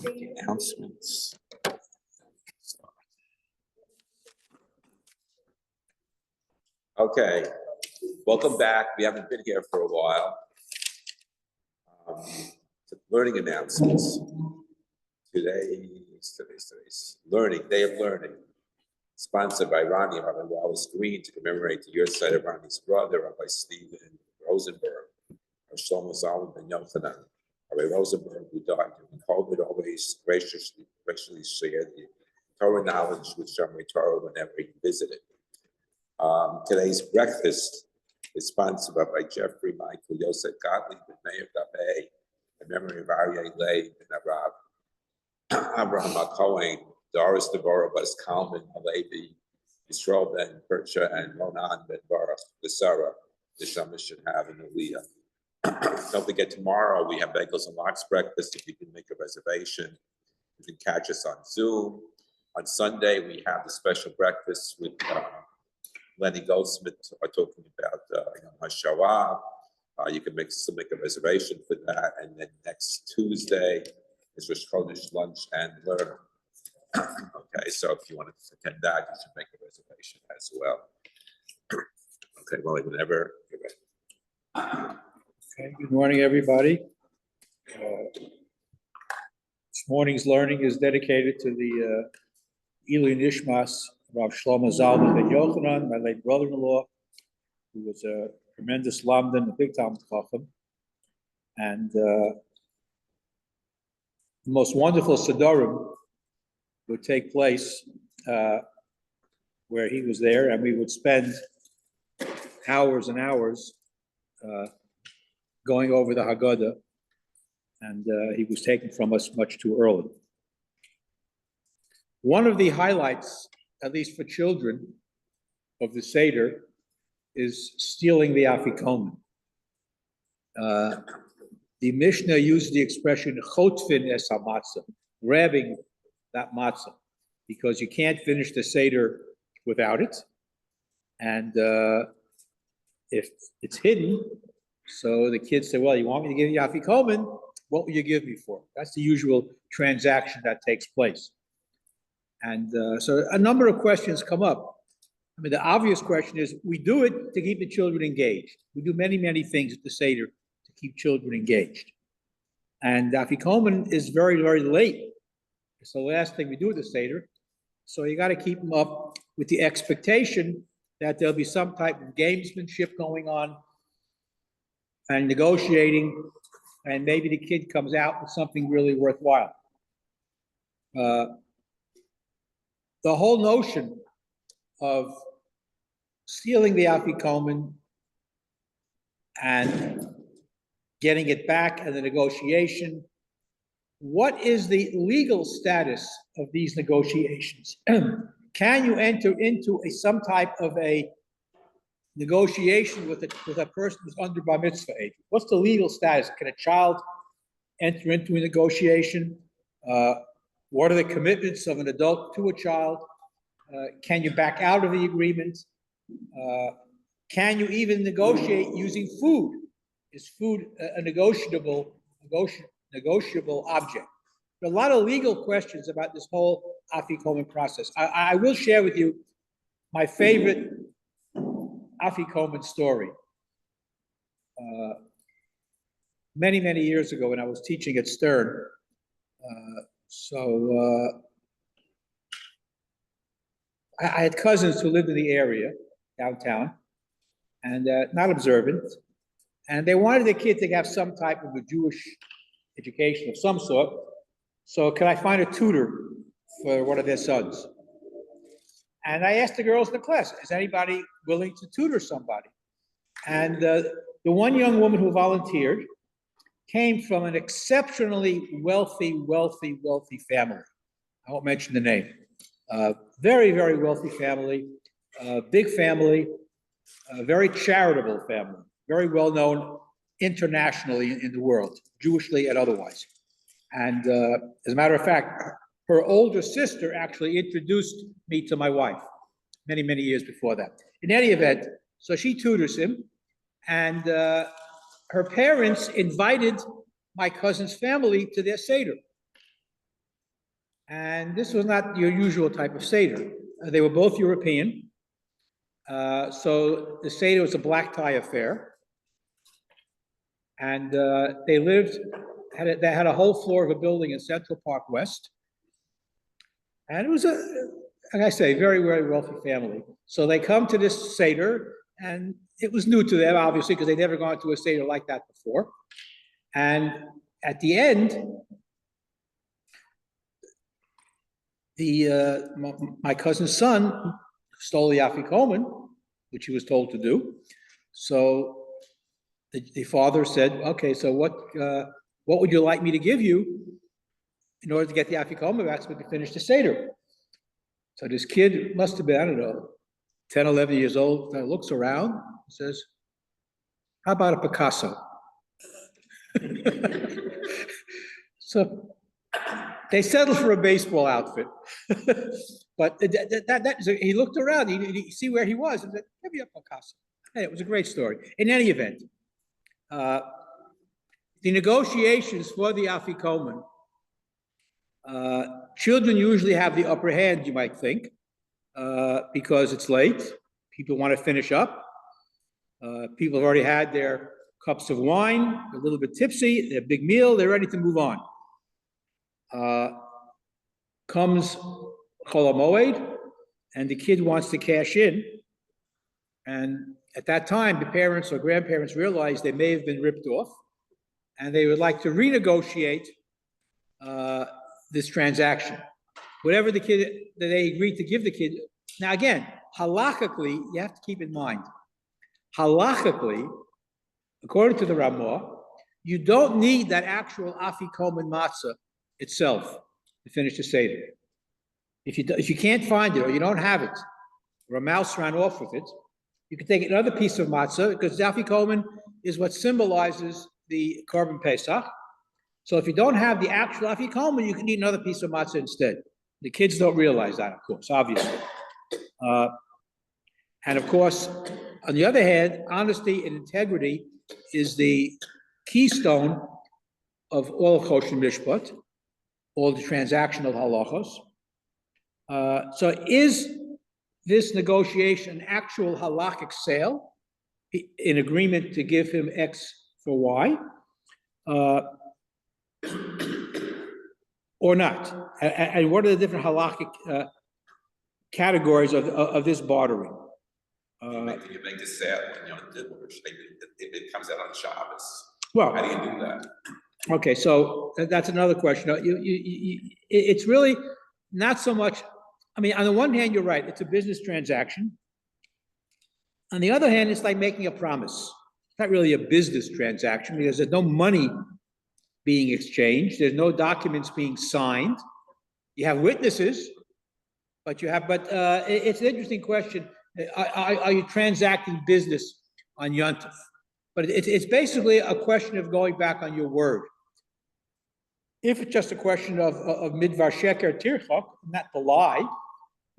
Announcements. Okay, welcome back. We haven't been here for a while. Learning announcements. Today's Learning, Day of Learning, sponsored by Ronnie, Rabbi Greene, to commemorate the yahrzeit of Ronnie's brother, Rabbi Stephen Rosenberg, Shlomo Zalman ben Yochanan. Rabbi Rosenberg, who died during COVID, always graciously shared the Torah knowledge with Shamrei Torah whenever he visited. Today's breakfast is sponsored by Jeffrey Michael Yosef Gottlieb and Mayor Rabbi, in memory of Aryeh Leib and Abraham Cohen, Doris Devorah Bas Kalman Halevi, Yisrael ben Percha, and Ronan ben Baruch Sarah. The Shama should have an Aliyah. Don't forget, tomorrow we have Bagels and Lox breakfast. If you can make a reservation, you can catch us on Zoom. On Sunday, we have the special breakfast with Lenny Goldsmith are talking about Hashawah. You can still make a reservation for that. And then next Tuesday is Rosh Chodesh lunch and learn. Okay, so if you want to attend that, you should make a reservation as well. Okay, well, whenever you're ready. Okay, good morning, everybody. This morning's learning is dedicated to the Ilui Nishmas Rav Shlomo Zalman ben Yochanan, my late brother-in-law, who was a tremendous lamdan, a big Talmid Chacham, and the most wonderful Sidurim would take place where he was there, and we would spend hours and hours going over the Haggadah, and he was taken from us much too early. One of the highlights, at least for children, of the Seder is stealing the Afikomen. The Mishnah used the expression chotfin es hamatzah, grabbing that matzah, because you can't finish the Seder without it. And if it's hidden, so the kids say, well, you want me to give you Afikomen? What will you give me for? That's the usual transaction that takes place. And so a number of questions come up. I mean, the obvious question is, we do it to keep the children engaged. We do many, many things at the Seder to keep children engaged. And Afikomen is very, very late. It's the last thing we do at the Seder. So you got to keep them up with the expectation that there'll be some type of gamesmanship going on and negotiating, and maybe the kid comes out with something really worthwhile. The whole notion of stealing the Afikomen and getting it back and the negotiation, what is the legal status of these negotiations? Can you enter into some type of a negotiation with a person who's under bar mitzvah age? What's the legal status? Can a child enter into a negotiation? What are the commitments of an adult to a child? Can you back out of the agreement? Can you even negotiate using food? Is food a negotiable object? There are a lot of legal questions about this whole Afikomen process. I will share with you my favorite Afikomen story. Many, many years ago when I was teaching at Stern, I had cousins who lived in the area, downtown, and not observant, and they wanted the kid to have some type of a Jewish education of some sort. So can I find a tutor for one of their sons? And I asked the girls in the class, is anybody willing to tutor somebody? And the one young woman who volunteered came from an exceptionally wealthy family. I won't mention the name. Very, very wealthy family, big family, very charitable family, very well known internationally in the world, Jewishly and otherwise. And as a matter of fact, her older sister actually introduced me to my wife many, many years before that. In any event, so she tutors him, and her parents invited my cousin's family to their Seder. And this was not your usual type of Seder. They were both European. So the Seder was a black tie affair. And they had a whole floor of a building in Central Park West. And it was like I say, very, very wealthy family. So they come to this Seder, and it was new to them, obviously, because they'd never gone to a Seder like that before. And at the end, my cousin's son stole the afikomen, which he was told to do. So the father said, "Okay, so what would you like me to give you in order to get the afikomen back so we can finish the Seder?" So this kid must have been, I don't know, 10, 11 years old, kind of looks around, says, "How about a Picasso?" So they settled for a baseball outfit. But he looked around, he see where he was, and said, "Give me a Picasso." Hey, it was a great story. In any event, the negotiations for the afikomen, children usually have the upper hand, you might think, because it's late. People want to finish up. People have already had their cups of wine, a little bit tipsy, their big meal, they're ready to move on. Comes Chol HaMoed, and the kid wants to cash in. And at that time, the parents or grandparents realized they may have been ripped off, and they would like to renegotiate this transaction. Whatever the kid, that they agreed to give the kid. Now again, halachically, you have to keep in mind, halachically, according to the Ramah, you don't need that actual afikomen matzah itself to finish the Seder. If you can't find it or you don't have it, or a mouse ran off with it, you can take another piece of matzah, because the afikomen is what symbolizes the Korban Pesach. So if you don't have the actual afikomen, you can eat another piece of matzah instead. The kids don't realize that, of course, obviously. And of course, on the other hand, honesty and integrity is the keystone of all of Choshen Mishpat, all the transactional halachos. So is this negotiation an actual halachic sale, in agreement to give him X for Y, or not? And what are the different halachic categories of this bartering? You make the sale if it comes out on Shabbos. Well, how do you do that? Okay, so that's another question. It's really not so much. I mean, on the one hand, you're right; it's a business transaction. On the other hand, it's like making a promise. It's not really a business transaction because there's no money being exchanged. There's no documents being signed. You have witnesses, but it's an interesting question. Are you transacting business on Yom Tov? But it's basically a question of going back on your word. If it's just a question of midvar sheker tirchok, not the lie,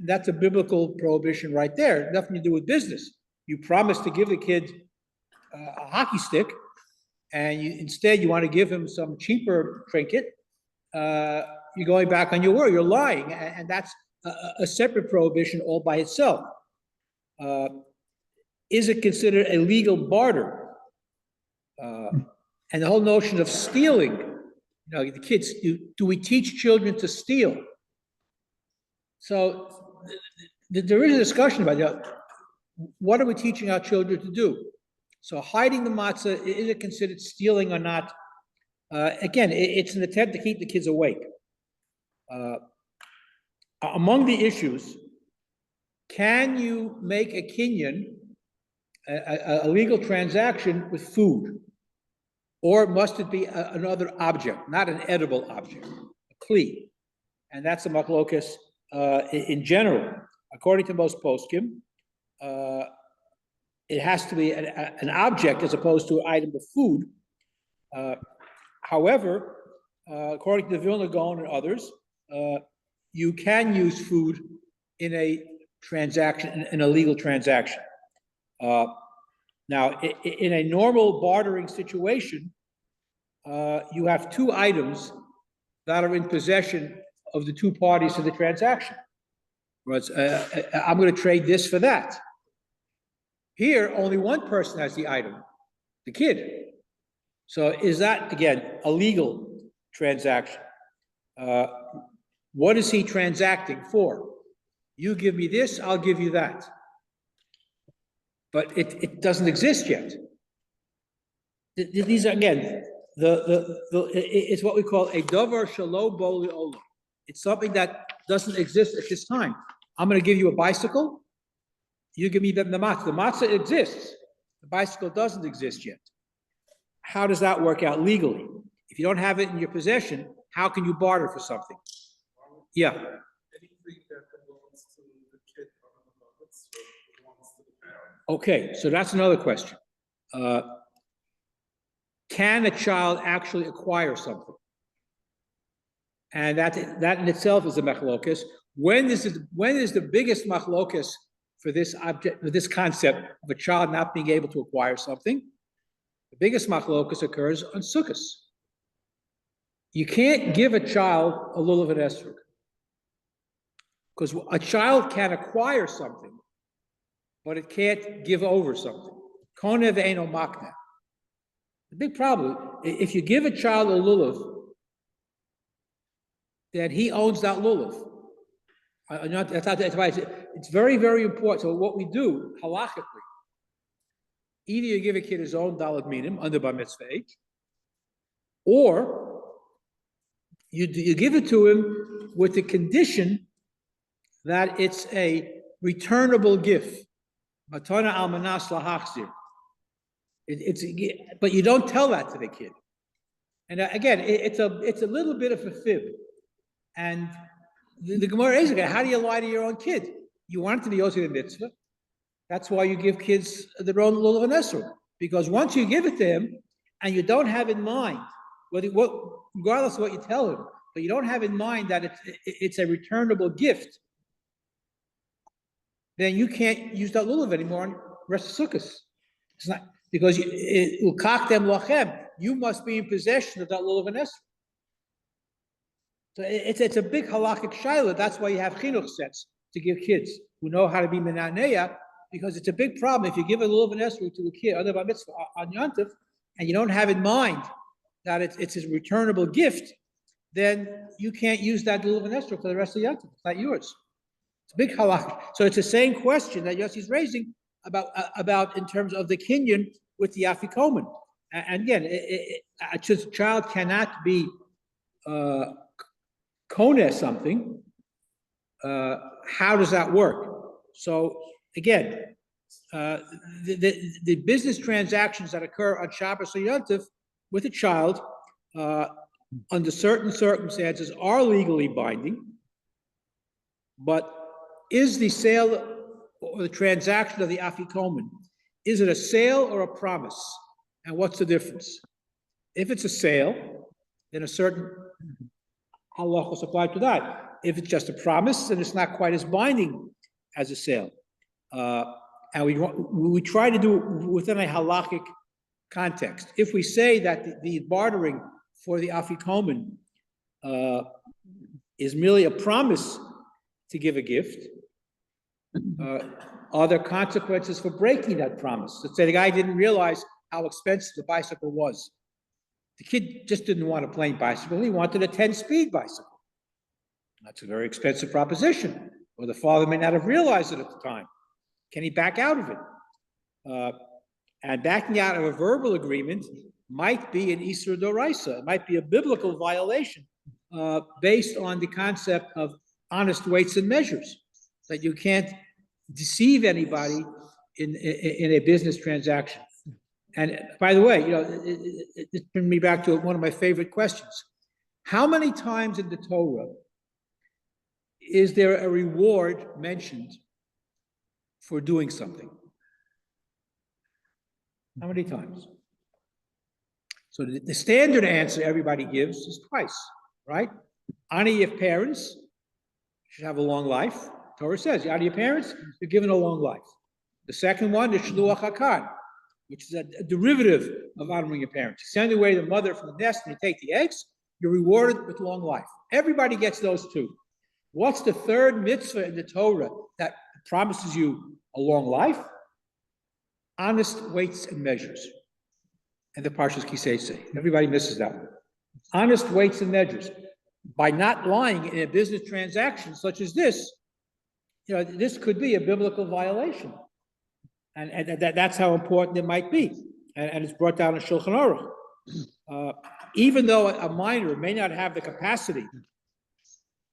that's a biblical prohibition right there. Nothing to do with business. You promise to give the kid a hockey stick, and instead you want to give him some cheaper trinket. You're going back on your word. You're lying, and that's a separate prohibition all by itself. Is it considered a legal barter? And the whole notion of stealing, the kids, do we teach children to steal? So there is a discussion about that. What are we teaching our children to do? So hiding the matzah, is it considered stealing or not? Again, it's an attempt to keep the kids awake. Among the issues, can you make a kinyan, a legal transaction with food? Or must it be another object, not an edible object, a kli? And that's a machlokas in general. According to most poskim, it has to be an object as opposed to an item of food. However, according to the Vilna Gaon and others, you can use food in a transaction, in a legal transaction. Now, in a normal bartering situation, you have two items that are in possession of the two parties to the transaction. Whereas, I'm going to trade this for that. Here, only one person has the item, the kid. So is that, again, a legal transaction? What is he transacting for? You give me this, I'll give you that. But it doesn't exist yet. These are, again, it's what we call a davar shelo bo le'olam. It's something that doesn't exist at this time. I'm going to give you a bicycle. You give me the matzah. The matzah exists. The bicycle doesn't exist yet. How does that work out legally? If you don't have it in your possession, how can you barter for something? Yeah. Anything that belongs to the kid belongs to the parent. Okay, so that's another question. Can a child actually acquire something? And that in itself is a machlokas. When is the biggest machlokas for this object, for this concept of a child not being able to acquire something? The biggest machlokas occurs on Sukkot. You can't give a child a lulav and esrog, because a child can acquire something, but it can't give over something. Konev eino makna. The big problem, if you give a child a lulav, then he owns that lulav. That's why it's very, very important. So what we do, halachically, either you give a kid his own daled minim under bar mitzvah age, or you give it to him with the condition that it's a returnable gift. Matana almanas lahachzir. But you don't tell that to the kid. And again, it's a little bit of a fib. And the Gemara is again, how do you lie to your own kid? You want it to be Yossi the mitzvah. That's why you give kids their own lulav and esrog. Because once you give it to him and you don't have in mind, regardless of what you tell him, but you don't have in mind that it's a returnable gift, then you can't use that lulav anymore on rest of Sukkot. It's not because you must be in possession of that lulav and esrog. So it's a big halakhic shaila. That's why you have chinuch sets to give kids who know how to be menaneya, because it's a big problem if you give a lulav and esrog to a kid under bar mitzvah on Yontif, and you don't have in mind that it's a returnable gift, then you can't use that lulav and esrog for the rest of Yontif. It's not yours. It's a big halakhic. So it's the same question that Yossi's raising about in terms of the kinyan with the afikomen. And again, a child cannot be kone something. How does that work? So again, the business transactions that occur on Shabbos or Yontif with a child under certain circumstances are legally binding, but is the sale or the transaction of the afikomen, is it a sale or a promise? And what's the difference? If it's a sale, then a certain halachos apply to that. If it's just a promise, then it's not quite as binding as a sale. And we try to do it within a halachic context. If we say that the bartering for the afikomen is merely a promise to give a gift, are there consequences for breaking that promise? Let's say the guy didn't realize how expensive the bicycle was. The kid just didn't want a plain bicycle. He wanted a 10-speed bicycle. That's a very expensive proposition. Or the father may not have realized it at the time. Can he back out of it? And backing out of a verbal agreement might be an Isur Doraisa. It might be a biblical violation based on the concept of honest weights and measures, that you can't deceive anybody in a business transaction. And by the way, it brings me back to one of my favorite questions. How many times in the Torah is there a reward mentioned for doing something? How many times? So the standard answer everybody gives is twice, right? Honor your parents, should have a long life. Torah says, you honor your parents, you're given a long life. The second one is shluach hakan, which is a derivative of honoring your parents. You send away the mother from the nest and you take the eggs. you're rewarded with long life. Everybody gets those two. What's the third mitzvah in the Torah that promises you a long life? Honest weights and measures. And the Parshas Kisei. Everybody misses that one. Honest weights and measures. By not lying in a business transaction such as this, this could be a biblical violation. And that's how important it might be. And it's brought down in Shulchan Aruch. Even though a minor may not have the capacity,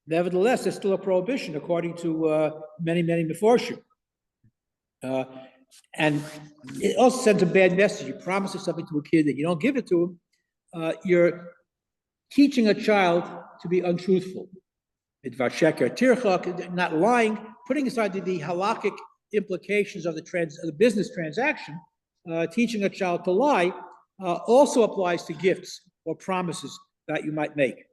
nevertheless, there's still a prohibition according to many Meforshim. And it also sends a bad message. You promise something to a kid and you don't give it to him, you're teaching a child to be untruthful. Not lying, putting aside the halakhic implications of the business transaction, teaching a child to lie also applies to gifts or promises that you might make.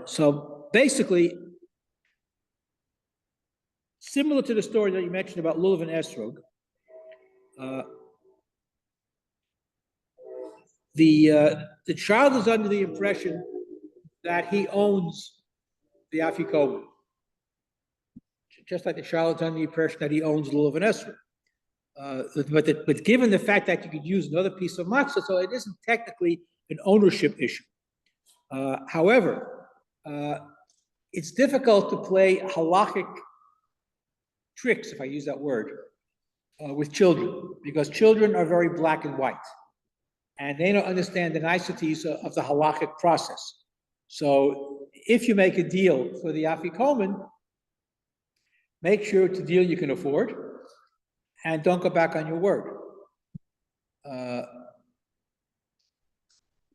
So basically, similar to the story that you mentioned about Lulav and Esrog, the child is under the impression that he owns the Afikoman, just like the child is under the impression that he owns Lulav and Esrog. But given the fact that you could use another piece of matzah, so it isn't technically an ownership issue. However, it's difficult to play halachic tricks, if I use that word, with children, because children are very black and white, and they don't understand the niceties of the halachic process. So if you make a deal for the Afikoman, make sure it's a deal you can afford, and don't go back on your word.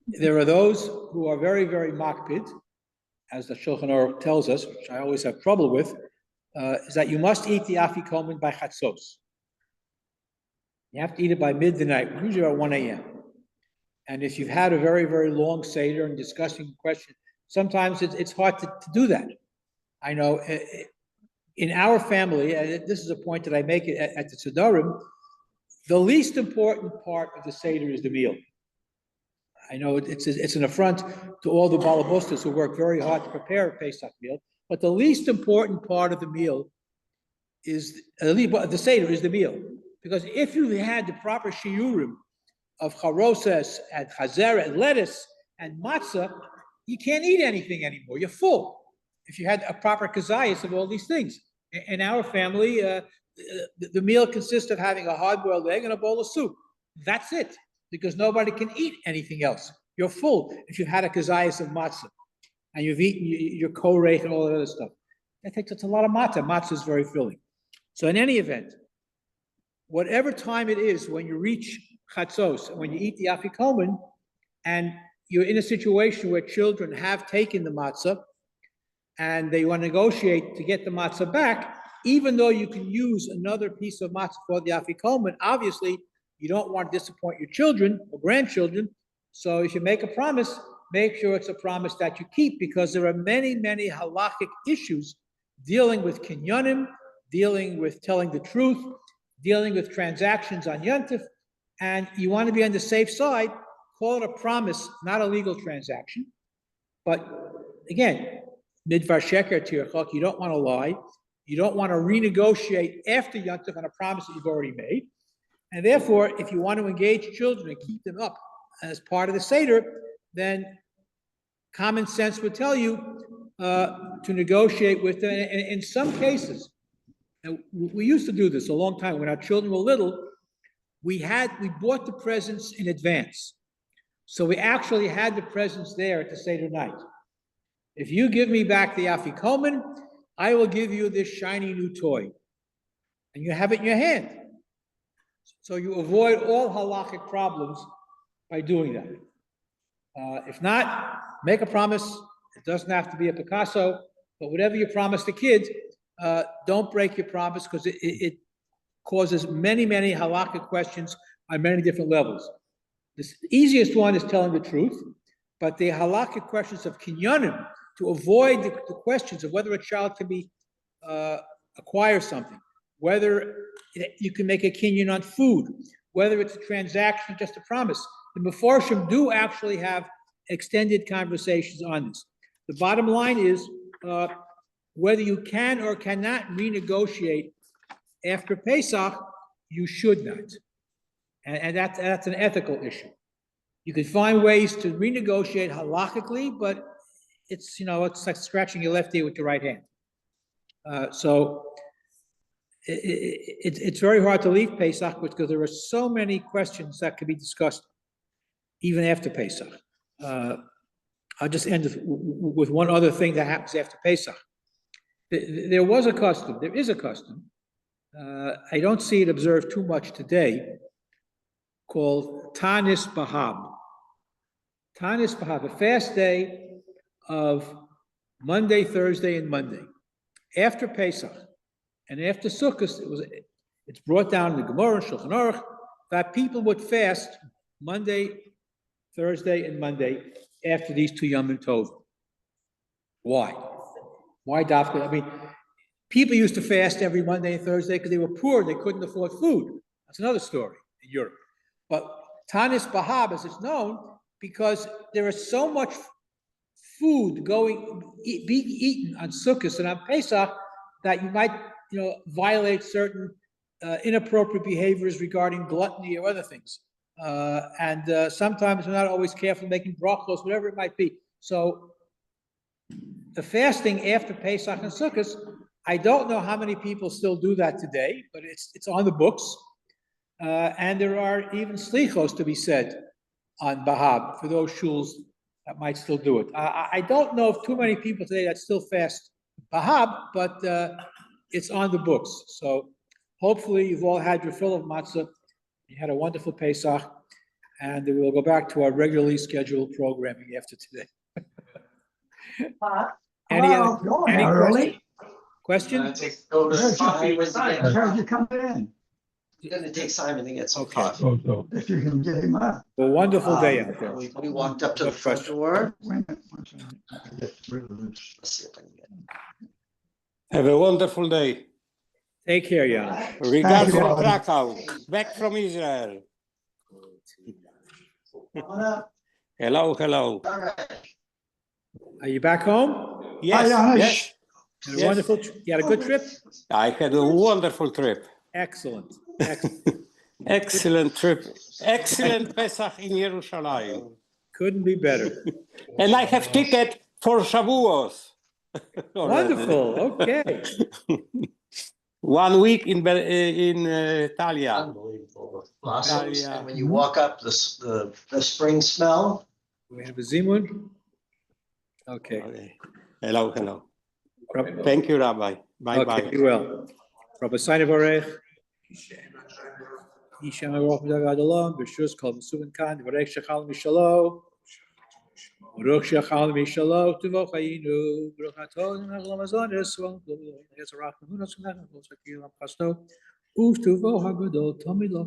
There are those who are very makpid, as the Shulchan Aruch tells us, which I always have trouble with, is that you must eat the Afikoman by Chatzos. You have to eat it by midnight, usually at 1 a.m. And if you've had a very long Seder and discussing questions, sometimes it's hard to do that. I know in our family, and this is a point that I make at the Tzedarim, the least important part of the Seder is the meal. I know it's an affront to all the balabostas who work very hard to prepare a Pesach meal, but the least important part of the meal is, the Seder is the meal. Because if you had the proper shiurim of charoses and chazer and lettuce and matzah, you can't eat anything anymore. You're full. If you had a proper kazayas of all these things. In our family, the meal consists of having a hard-boiled egg and a bowl of soup. That's it, because nobody can eat anything else. You're full if you've had a kazayas of matzah and you've eaten your korech and all that other stuff. That's a lot of matzah. Matzah is very filling. So in any event, whatever time it is when you reach chatzos, when you eat the afikoman, and you're in a situation where children have taken the matzah and they want to negotiate to get the matzah back, even though you can use another piece of matzah for the afikoman, obviously you don't want to disappoint your children or grandchildren. So if you make a promise, make sure it's a promise that you keep, because there are many halachic issues dealing with kinyanim, dealing with telling the truth, dealing with transactions on Yontif, and you want to be on the safe side, call it a promise, not a legal transaction. But again, midvar sheker tirchak, you don't want to lie. You don't want to renegotiate after Yontif on a promise that you've already made. And therefore, if you want to engage children and keep them up as part of the Seder, then common sense would tell you to negotiate with them. And in some cases, and we used to do this a long time when our children were little, we bought the presents in advance. So we actually had the presents there at the Seder night. If you give me back the afikoman, I will give you this shiny new toy. And you have it in your hand. So you avoid all halachic problems by doing that. If not, make a promise. It doesn't have to be a Picasso, but whatever you promise the kids, don't break your promise, because it causes many halakhic questions on many different levels. The easiest one is telling the truth, but the halakhic questions of kinyanim, to avoid the questions of whether a child can acquire something, whether you can make a kinyan on food, whether it's a transaction, just a promise. The Mefarshim do actually have extended conversations on this. The bottom line is, whether you can or cannot renegotiate after Pesach, you should not. And that's an ethical issue. You can find ways to renegotiate halakhically, but it's, it's like scratching your left ear with your right hand. So it's very hard to leave Pesach because there are so many questions that could be discussed even after Pesach. I'll just end with one other thing that happens after Pesach. There is a custom, I don't see it observed too much today, called Tanis Bahab. Tanis Bahab, a fast day of Monday, Thursday, and Monday. After Pesach and after Sukkot, it's brought down in the Gemara and Shulchan Aruch that people would fast Monday, Thursday, and Monday after these two Yom Tov. Why? Why dafka? I mean, people used to fast every Monday and Thursday because they were poor, they couldn't afford food. That's another story in Europe. But Tanis Bahab, as it's known, because there is so much food being eaten on Sukkot and on Pesach that you might, violate certain inappropriate behaviors regarding gluttony or other things. And sometimes we're not always careful making brachos, whatever it might be. So the fasting after Pesach and Sukkot, I don't know how many people still do that today, but it's on the books. And there are even slichos to be said on Bahab for those shuls that might still do it. I don't know of too many people today that still fast Bahab, but it's on the books. So hopefully you've all had your fill of matzah. You had a wonderful Pesach, and we'll go back to our regularly scheduled programming after today. Any question? I heard you coming in. You're gonna take Simon to get some Okay. coffee. If you can get him up. A wonderful day out there. We walked up to the No front question. door. Wait a minute, get rid of this. Let's see if I can get him. Have a wonderful day. Take care, Jan. Regards you, from Alan. Krakow, back from Israel. Come on up. Hello, hello. All right. Are you back home? Yes, Janusz. yes. Had a Yes. wonderful, you had a good trip? I had a wonderful trip. Excellent. Excellent. Excellent trip. Excellent Pesach in Jerusalem. Couldn't be better. And I have ticket for Shavuos. already. Wonderful. Okay. 1 week in Italia. Unbelievable. Blossoms, Yeah. and when you walk up, the spring smell. We have a Zimun. Okay. Okay. Hello, hello. Rab- Thank you, Rabbi. Bye Okay, bye. be well. Rabbi Saini Varech. Yishem Aroch Midav Adolom. B'shus Kol Mesuven Kan. Varech Shechal Mishalo. Baruch Shechal Mishalo. Tuvo Chayinu. Baruch Aton. Nachlam Azonis. Yes, Arach Mehunas. Nachlam Shakil Pasto. Uvtuvo Hagadol. Tomi Lo.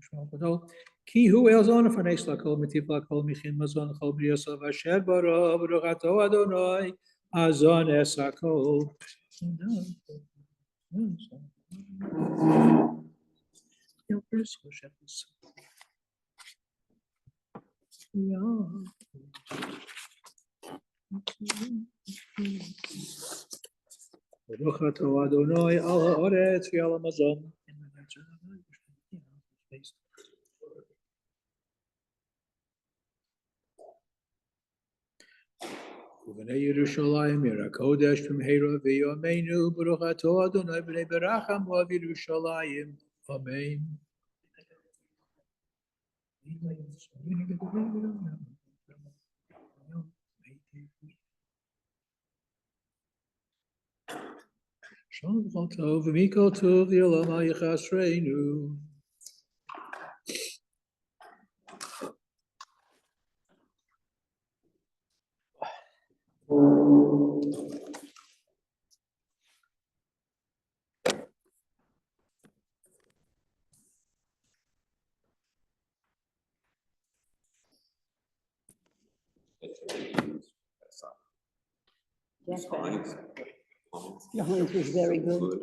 Shmal Gadol. Ki hu elzon afanesh lakol mitiv lakol michin mazon chol b'yosov asher bara baruch ato Adonai azon esakol. Baruch ato Adonai al haaretz v'al hamazon. Ubnei Yerushalayim Yer HaKodesh V'mheira v'yomeinu Baruch ato Adonai b'nei beracham Oav Yerushalayim. Amen. Shalom Tov v'mikol tov v'yolam ha'yichasreinu. Your Highness was very good.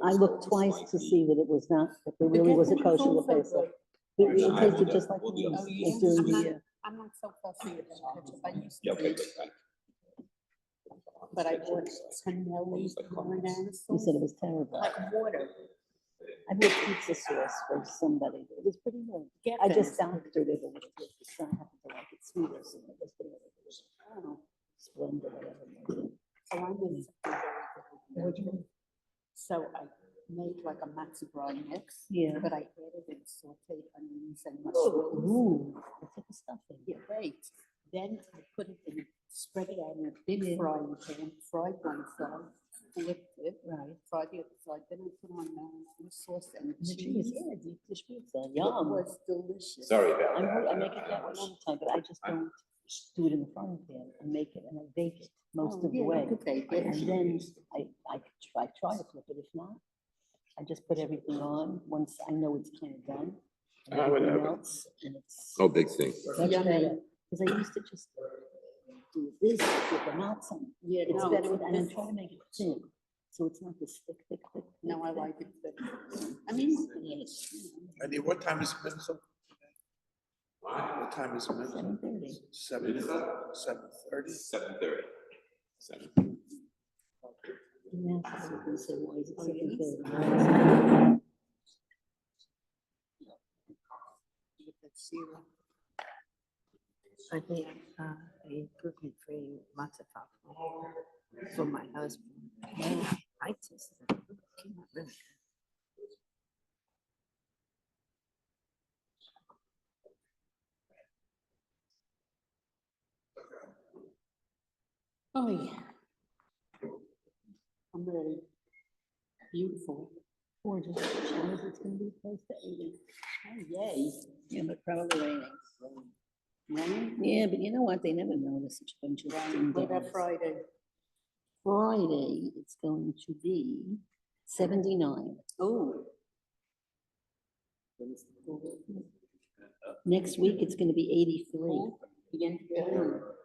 I looked twice to see that it was not, that there really was a kosher Pesach. It tasted just like it was, like during the year. I'm not so fussy about ketchup. I used Yeah, to okay, be, good. but I bought Canelli marinara You said it sauce, was terrible. like water. I bought pizza sauce for somebody. It was pretty good. Get I them. just doctored it a little bit. The son happened to like it sweeter, so I just put it in Oh, Splenda, whatever. so I made something very different. So I made like a matzo ball mix. Yeah. But I added in sauteed onions and Ooh, mushrooms. that's like the stuffing. Yeah, great. Then I put it in, spread it out in a big frying pan, fried one side, flipped it, Right. fried the other side, then I put on the sauce and And the cheese. cheese, yeah, deep dish pizza, It yum. was delicious. Sorry about I that. make it that way all the time, but I just don't do it in the frying pan. I make it and I bake it most Oh, of the yeah, you way. could bake it. And then I try to flip it. If not, I just put everything on once I know it's kind of done. And everything Whatever. else, and it's No big thing. much Yummy. better. Because I used to just do this with the knots on. Yeah, It's no, better, and I'm this- trying to make it thin. So it's not this thick. No, I like it, but, I mean, yes. you know. Andy, what time is Minnesota? What time is Minnesota? 7:30. 7:30? 7:30. 7. Yeah, so you can say, why is it Oh, 7:30? With that syrup. I think a gluten-free matzo ball for my husband. I tasted it. It came out really good. Oh, yeah. I'm ready. Beautiful. Gorgeous. Shows it's gonna be close to 80. Oh, yay. Yeah, but probably raining. Rain? Yeah, but you know what? They never notice it's going to. What about Friday? Friday, it's going to be 79. Oh. Next week, it's gonna be 83. Begin.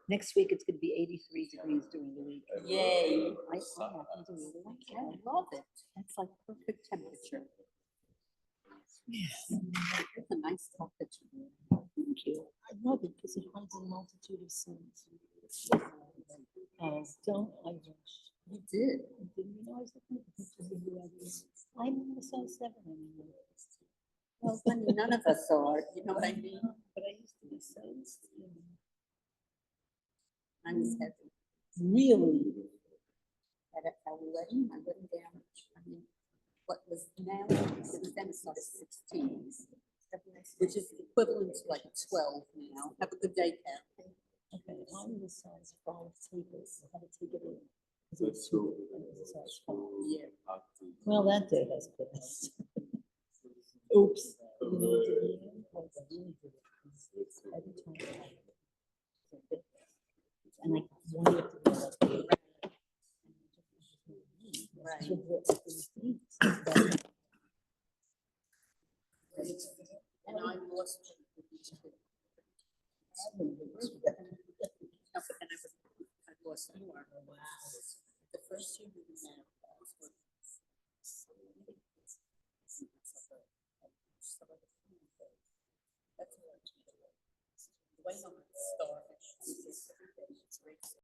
Next week, it's gonna be 83 degrees during the week. Yay. I happen to really like I it. love it. That's like perfect temperature. Yes. It's a nice temperature. Thank you. I love it because it hides a multitude of sins. Don't I wish? You did. Didn't you know I was looking at the pictures of you? I'm in the South 7 anymore. Well, honey, none of us are, you know what I mean? But I used to be so. I was heavy. Really? At our wedding, my wedding gown, I mean, what was now, it was then sort of 16, which is equivalent to like 12 now. Have a good day, Kat. Okay, I'm the size 5 tables. I had to take it in. 'Cause it's too big. It was a size 5. Yeah. Well, that day has passed. Oops. And I wanted to go up there. Right. And I lost. No, but then I lost more. Wow. The first year we were there. That's what I